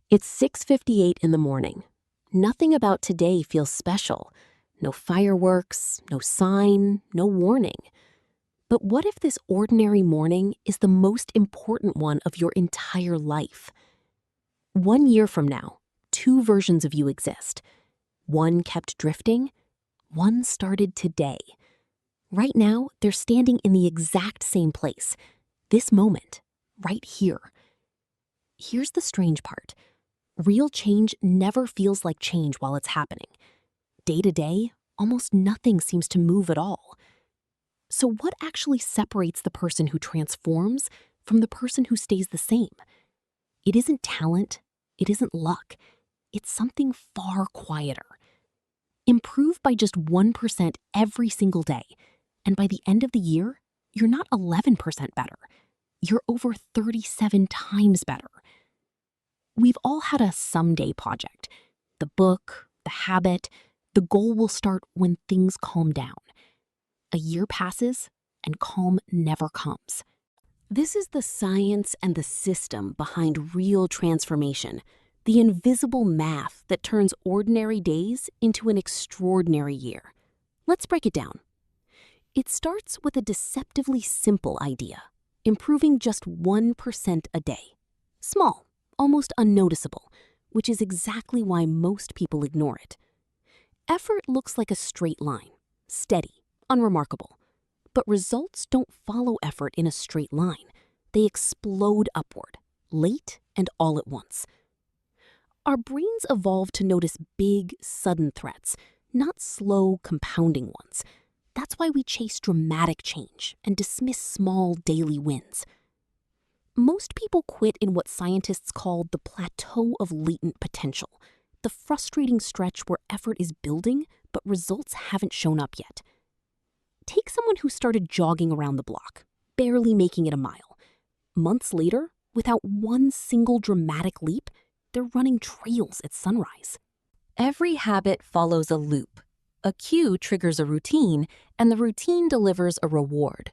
It's 6:58 in the morning. Nothing about today feels special. No fireworks, no sign, no warning. But what if this ordinary morning is the most important one of your entire life? 1 year from now, two versions of you exist. One kept drifting, one started today. Right now, they're standing in the exact same place. This moment, right here. Here's the strange part. Real change never feels like change while it's happening. Day to day, almost nothing seems to move at all. So what actually separates the person who transforms from the person who stays the same? It isn't talent, it isn't luck, it's something far quieter. Improve by just 1% every single day, and by the end of the year, you're not 11% better. You're over 37 times better. We've all had a someday project. The book, the habit, the goal will start when things calm down. A year passes, and calm never comes. This is the science and the system behind real transformation, the invisible math that turns ordinary days into an extraordinary year. Let's break it down. It starts with a deceptively simple idea, improving just 1% a day. Small, almost unnoticeable, which is exactly why most people ignore it. Effort looks like a straight line, steady, unremarkable. But results don't follow effort in a straight line. They explode upward, late and all at once. Our brains evolved to notice big, sudden threats, not slow, compounding ones. That's why we chase dramatic change and dismiss small daily wins. Most people quit in what scientists call the plateau of latent potential, the frustrating stretch where effort is building but results haven't shown up yet. Take someone who started jogging around the block, barely making it a mile. Months later, without one single dramatic leap, they're running trails at sunrise. Every habit follows a loop. A cue triggers a routine, and the routine delivers a reward.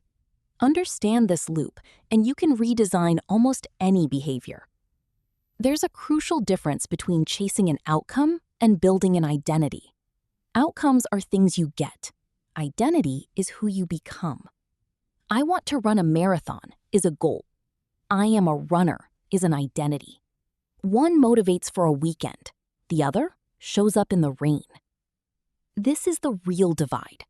Understand this loop, and you can redesign almost any behavior. There's a crucial difference between chasing an outcome and building an identity. Outcomes are things you get. Identity is who you become. I want to run a marathon is a goal. I am a runner is an identity. One motivates for a weekend. The other shows up in the rain. This is the real divide.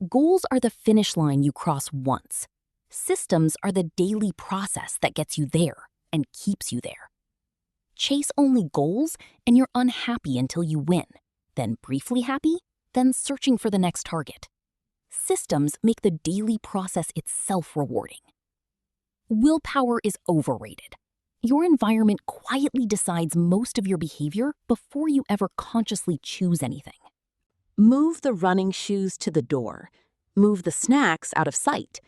Goals are the finish line you cross once. Systems are the daily process that gets you there and keeps you there. Chase only goals and you're unhappy until you win, then briefly happy, then searching for the next target. Systems make the daily process itself rewarding. Willpower is overrated. Your environment quietly decides most of your behavior before you ever consciously choose anything. Move the running shoes to the door. Move the snacks out of sight.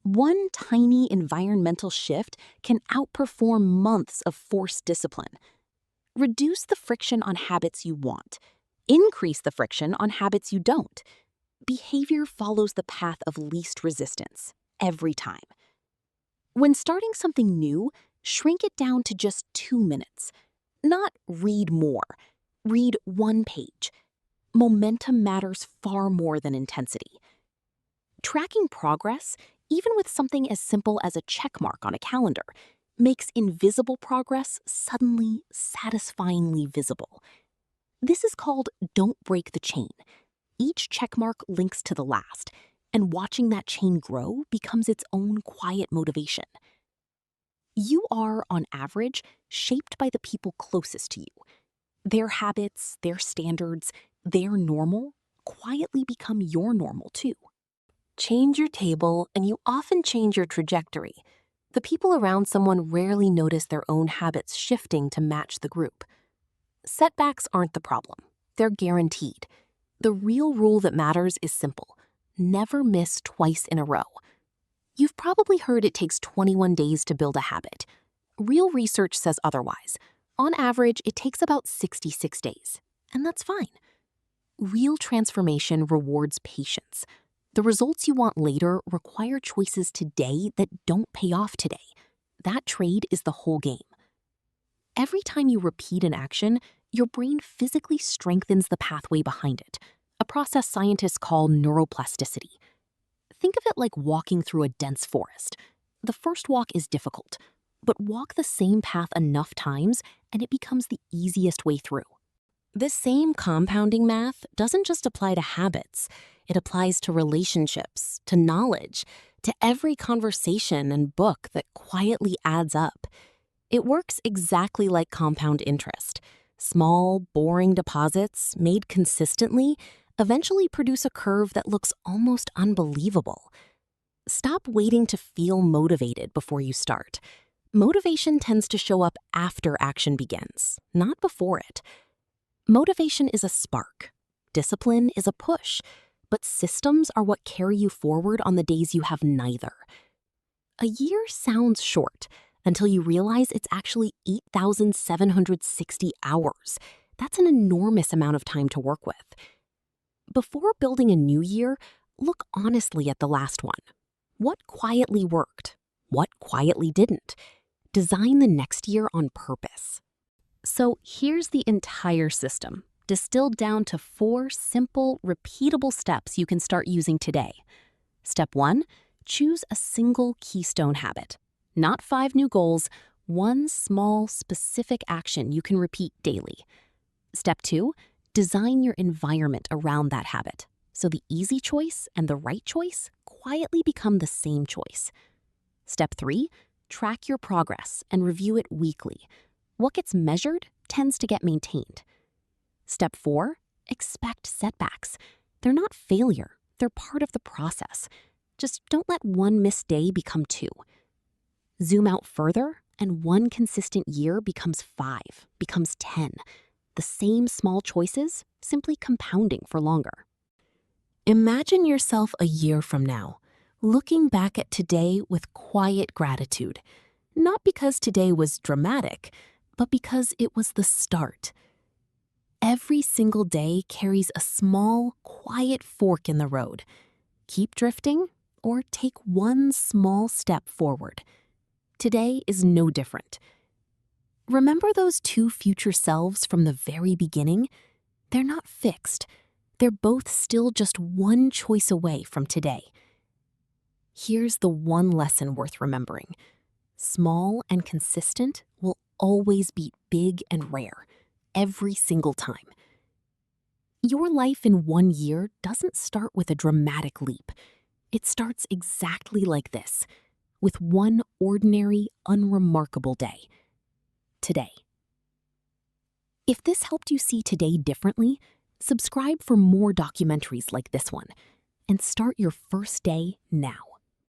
One tiny environmental shift can outperform months of forced discipline. Reduce the friction on habits you want. Increase the friction on habits you don't. Behavior follows the path of least resistance, every time. When starting something new, shrink it down to just 2 minutes. Not read more. Read 1 page. Momentum matters far more than intensity. Tracking progress, even with something as simple as a check mark on a calendar, makes invisible progress suddenly, satisfyingly visible. This is called don't break the chain. Each checkmark links to the last, and watching that chain grow becomes its own quiet motivation. You are, on average, shaped by the people closest to you. Their habits, their standards, their normal quietly become your normal too. Change your table, and you often change your trajectory. The people around someone rarely notice their own habits shifting to match the group. Setbacks aren't the problem. They're guaranteed. The real rule that matters is simple. Never miss twice in a row. You've probably heard it takes 21 days to build a habit. Real research says otherwise. On average, it takes about 66 days, and that's fine. Real transformation rewards patience. The results you want later require choices today that don't pay off today. That trade is the whole game. Every time you repeat an action, your brain physically strengthens the pathway behind it, a process scientists call neuroplasticity. Think of it like walking through a dense forest. The first walk is difficult, but walk the same path enough times and it becomes the easiest way through. This same compounding math doesn't just apply to habits. It applies to relationships, to knowledge, to every conversation and book that quietly adds up. It works exactly like compound interest. Small, boring deposits, made consistently, eventually produce a curve that looks almost unbelievable. Stop waiting to feel motivated before you start. Motivation tends to show up after action begins, not before it. Motivation is a spark. Discipline is a push. But systems are what carry you forward on the days you have neither. A year sounds short until you realize it's actually 8,760 hours. That's an enormous amount of time to work with. Before building a new year, look honestly at the last one. What quietly worked? What quietly didn't? Design the next year on purpose. So here's the entire system, distilled down to 4 simple, repeatable steps you can start using today. Step 1, choose a single keystone habit. Not 5 new goals, one small, specific action you can repeat daily. Step 2, design your environment around that habit, so the easy choice and the right choice quietly become the same choice. Step 3, track your progress and review it weekly. What gets measured tends to get maintained. Step 4, expect setbacks. They're not failure, they're part of the process. Just don't let one missed day become 2. Zoom out further, and one consistent year becomes 5, becomes 10. The same small choices, simply compounding for longer. Imagine yourself a year from now, looking back at today with quiet gratitude. Not because today was dramatic, but because it was the start. Every single day carries a small, quiet fork in the road. Keep drifting or take one small step forward. Today is no different. Remember those 2 future selves from the very beginning? They're not fixed. They're both still just one choice away from today. Here's the one lesson worth remembering. Small and consistent will always beat big and rare, every single time. Your life in 1 year doesn't start with a dramatic leap. It starts exactly like this, with one ordinary, unremarkable day. Today. If this helped you see today differently, subscribe for more documentaries like this one, and start your first day now.